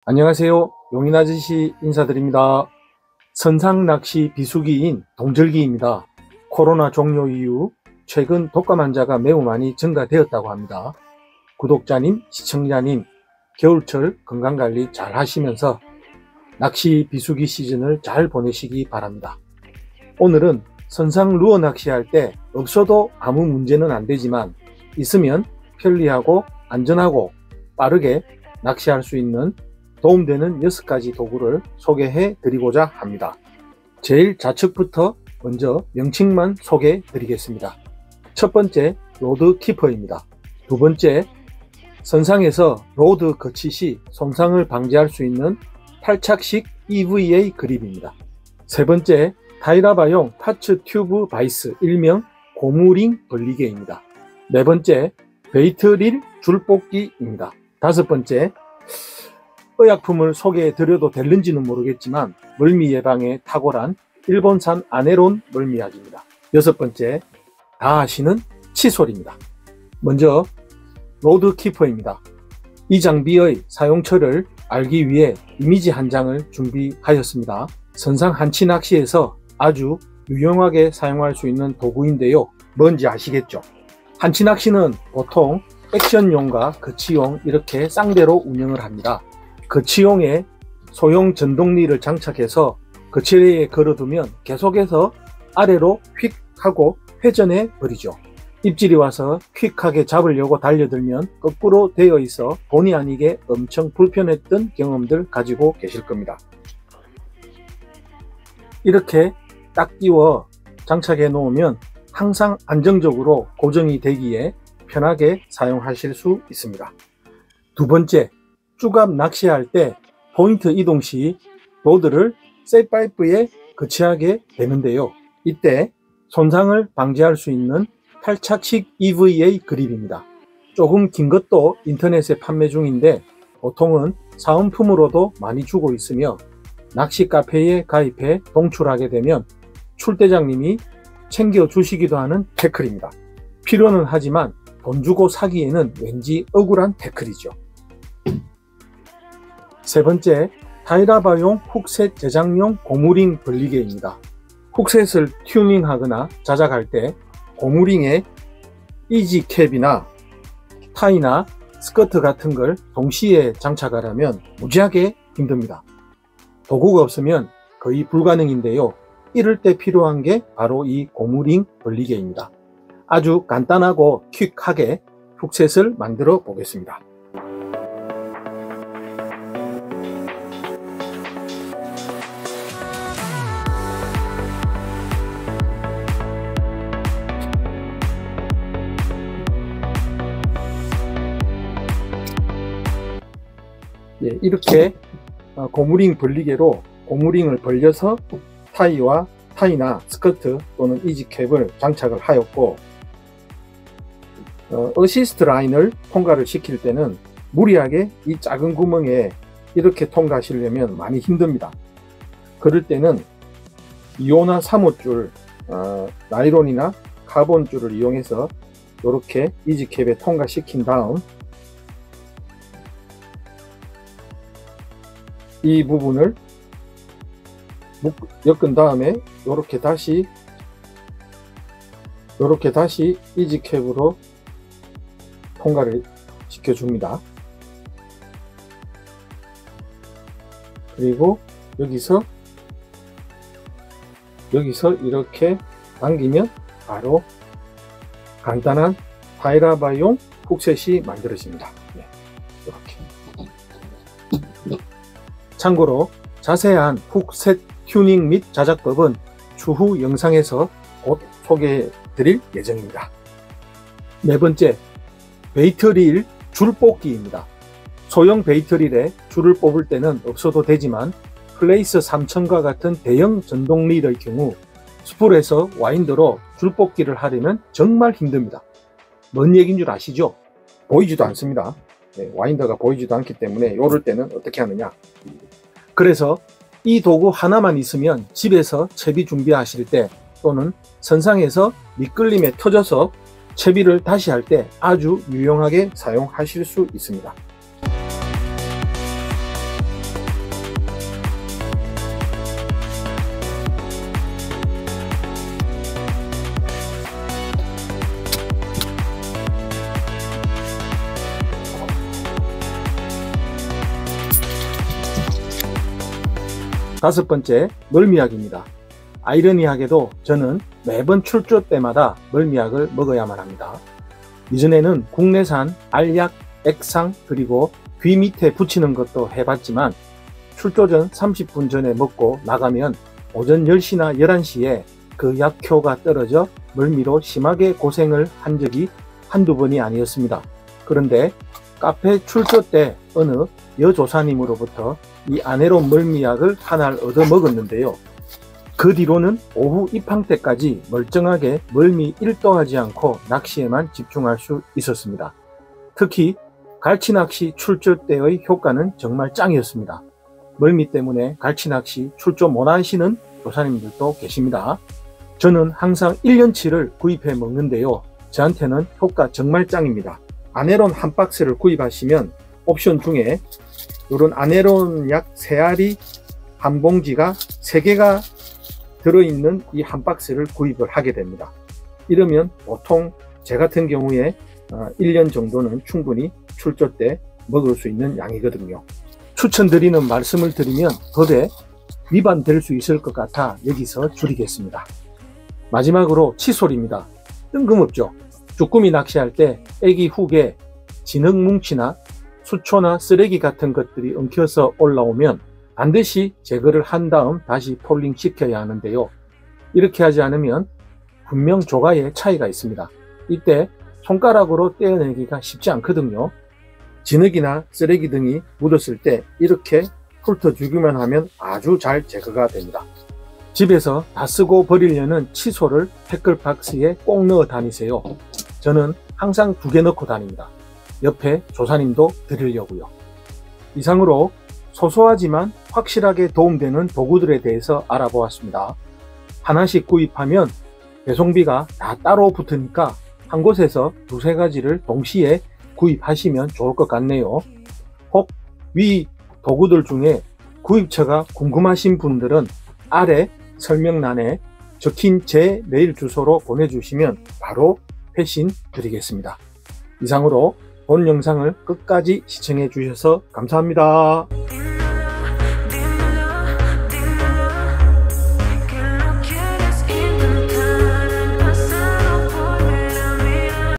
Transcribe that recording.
안녕하세요. 용인아저씨 인사드립니다. 선상낚시 비수기인 동절기입니다. 코로나 종료 이후 최근 독감 환자가 매우 많이 증가되었다고 합니다. 구독자님, 시청자님, 겨울철 건강관리 잘 하시면서 낚시 비수기 시즌을 잘 보내시기 바랍니다. 오늘은 선상 루어 낚시할 때 없어도 아무 문제는 안 되지만 있으면 편리하고 안전하고 빠르게 낚시할 수 있는 도움되는 6가지 도구를 소개해 드리고자 합니다. 제일 좌측부터 먼저 명칭만 소개해 드리겠습니다. 첫 번째, 로드 키퍼입니다. 두 번째, 선상에서 로드 거치 시 손상을 방지할 수 있는 탈착식 EVA 그립입니다. 세 번째, 타이라바용 파츠 튜브 바이스 일명 고무링 벌리개입니다. 네 번째, 베이트릴 줄뽑기입니다. 다섯 번째, 의약품을 소개해 드려도 될는지는 모르겠지만 멀미 예방에 탁월한 일본산 아네론 멀미약입니다. 여섯 번째, 다 아시는 칫솔입니다. 먼저 로드 키퍼입니다. 이 장비의 사용처를 알기 위해 이미지 한 장을 준비하였습니다. 선상 한치 낚시에서 아주 유용하게 사용할 수 있는 도구인데요. 뭔지 아시겠죠? 한치 낚시는 보통 액션용과 거치용 이렇게 쌍대로 운영을 합니다. 거치용에 소형 전동리를 장착해서 거치대에 걸어두면 계속해서 아래로 휙 하고 회전해 버리죠. 입질이 와서 퀵하게 잡으려고 달려들면 거꾸로 되어 있어 본의 아니게 엄청 불편했던 경험들 가지고 계실 겁니다. 이렇게 딱 끼워 장착해 놓으면 항상 안정적으로 고정이 되기에 편하게 사용하실 수 있습니다. 두 번째, 쭈갑 낚시할 때 포인트 이동 시 로드를 셋파이프에 거치하게 되는데요. 이때 손상을 방지할 수 있는 탈착식 EVA 그립입니다. 조금 긴 것도 인터넷에 판매 중인데 보통은 사은품으로도 많이 주고 있으며 낚시 카페에 가입해 동출하게 되면 출대장님이 챙겨주시기도 하는 태클입니다. 필요는 하지만 돈 주고 사기에는 왠지 억울한 태클이죠. 세 번째, 타이라바용 훅셋 제작용 고무링 벌리개입니다. 훅셋을 튜닝하거나 자작할 때 고무링에 이지캡이나 타이나 스커트 같은 걸 동시에 장착하려면 무지하게 힘듭니다. 도구가 없으면 거의 불가능인데요. 이럴 때 필요한 게 바로 이 고무링 벌리개입니다. 아주 간단하고 퀵하게 훅셋을 만들어 보겠습니다. 이렇게 고무링 벌리개로 고무링을 벌려서 타이나 스커트 또는 이지캡을 장착을 하였고, 어시스트 라인을 통과를 시킬 때는 무리하게 이 작은 구멍에 이렇게 통과하시려면 많이 힘듭니다. 그럴 때는 2호나 3호줄 나이론이나 카본 줄을 이용해서 이렇게 이지캡에 통과시킨 다음 이 부분을 엮은 다음에 이렇게 다시 이지캡으로 통과를 시켜줍니다. 그리고 여기서 이렇게 당기면 바로 간단한 타이라바용 훅셋이 만들어집니다. 이렇게. 참고로 자세한 훅셋 튜닝 및 자작법은 추후 영상에서 곧 소개해 드릴 예정입니다. 네 번째, 베이트릴 줄뽑기입니다. 소형 베이트릴에 줄을 뽑을 때는 없어도 되지만 플레이스 3000과 같은 대형 전동릴의 경우 스풀에서 와인더로 줄뽑기를 하려면 정말 힘듭니다. 뭔 얘기인 줄 아시죠? 보이지도 않습니다. 와인더가 보이지도 않기 때문에 이럴 때는 어떻게 하느냐, 그래서 이 도구 하나만 있으면 집에서 채비 준비하실 때 또는 선상에서 미끌림에 터져서 채비를 다시 할 때 아주 유용하게 사용하실 수 있습니다. 5번째, 멀미약입니다. 아이러니하게도 저는 매번 출조 때마다 멀미약을 먹어야만 합니다. 이전에는 국내산 알약, 액상, 그리고 귀 밑에 붙이는 것도 해봤지만 출조 전 30분 전에 먹고 나가면 오전 10시나 11시에 그 약효가 떨어져 멀미로 심하게 고생을 한 적이 한두 번이 아니었습니다. 그런데 카페 출조 때 어느 여조사님으로부터 이 아내로 멀미약을 하나를 얻어 먹었는데요. 그 뒤로는 오후 입항 때까지 멀쩡하게 멀미 1도 하지 않고 낚시에만 집중할 수 있었습니다. 특히 갈치낚시 출조 때의 효과는 정말 짱이었습니다. 멀미 때문에 갈치낚시 출조 못하시는 조사님들도 계십니다. 저는 항상 1년치를 구입해 먹는데요. 저한테는 효과 정말 짱입니다. 아네론 한 박스를 구입하시면 옵션 중에 이런 아네론 약 3알이 한 봉지가 3개가 들어있는 이 한 박스를 구입을 하게 됩니다. 이러면 보통 제 같은 경우에 1년 정도는 충분히 출조 때 먹을 수 있는 양이거든요. 추천드리는 말씀을 드리면 거대 위반될 수 있을 것 같아 여기서 줄이겠습니다. 마지막으로 칫솔입니다. 뜬금없죠. 쭈꾸미 낚시할 때 애기 훅에 진흙뭉치나 수초나 쓰레기 같은 것들이 엉켜서 올라오면 반드시 제거를 한 다음 다시 폴링 시켜야 하는데요. 이렇게 하지 않으면 분명 조가에 차이가 있습니다. 이때 손가락으로 떼어내기가 쉽지 않거든요. 진흙이나 쓰레기 등이 묻었을 때 이렇게 훑어주기만 하면 아주 잘 제거가 됩니다. 집에서 다 쓰고 버리려는 칫솔을 태클박스에 꼭 넣어 다니세요. 저는 항상 2개 넣고 다닙니다. 옆에 조사님도 드리려고요. 이상으로 소소하지만 확실하게 도움되는 도구들에 대해서 알아보았습니다. 하나씩 구입하면 배송비가 다 따로 붙으니까 한 곳에서 2-3가지를 동시에 구입하시면 좋을 것 같네요. 혹 위 도구들 중에 구입처가 궁금하신 분들은 아래 설명란에 적힌 제 메일 주소로 보내주시면 바로 회신 드리겠습니다. 이상으로 본 영상을 끝까지 시청해 주셔서 감사합니다.